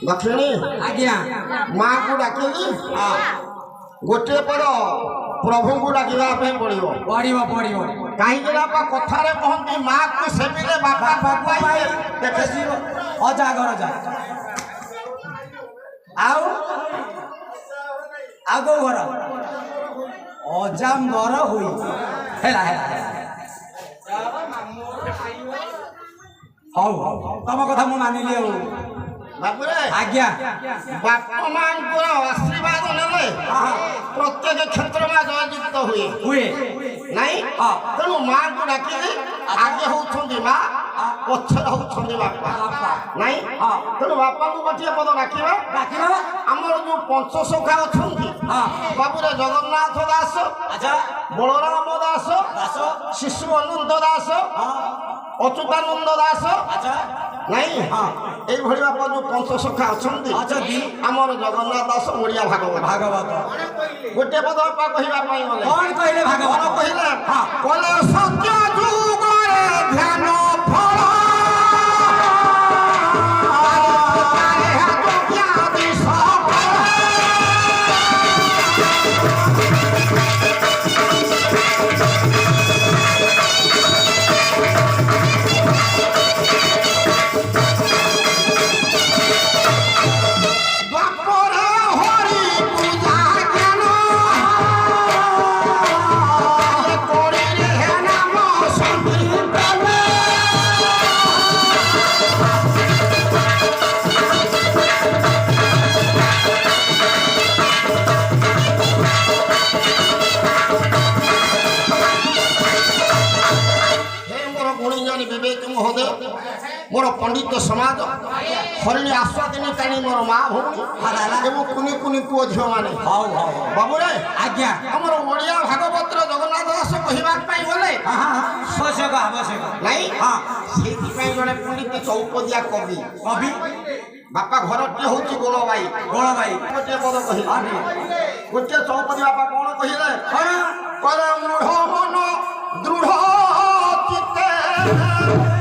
दक्षिणी आज्ञा माँ को डाकिली गोटे पद प्रभु को डाकिबा पड़ो पड़ो पड़ो कहीं कथार कहती माँ को सेविले बापा बापा देखे अजागर जा आगो घर अजाम घर हुई हौ तम कथा मु मानिली बाबुरे आज्ञा बापा मां को आशीर्वाद नेले प्रत्येक क्षेत्र में जययुक्त हुए हुए नहीं तेणु मां को डाकिले आगे होउछंदी मां पछर होउछंदी बापा नहीं तेणु बापा को गोटे पद डाकिबा आमर जो पंचसखा अछंती बाबुरे जगन्नाथ दास बलराम दास शिशु अनंत दास अच्युतानंद दास नहीं ये भली बापा जो पंचसखा अछंती आमर जगन्नाथ दास ओडिया भागवत गोटे पद बापा कहवा गले कौन कहले भागवत कहले कहले सत्य जुगरे ध्यान फल मोर पंडित समाज हरिणी आस्वादिनी काणी मोर माँ भौणी एवं कुनि कुनि पुओ झील मैंने बाबुरे आज्ञा आमर ओडिया भागवत जगन्नाथ दास कहवाई गले आवश्यक आवश्यक नहीं से जड़े पंडित चौपदिया कवि कवि बापा घर टे हूँ गोलबाई गोटे पद कह गोटे चौपदी बापा कौन कहले मूढ़ मन दृढ़ चित्ते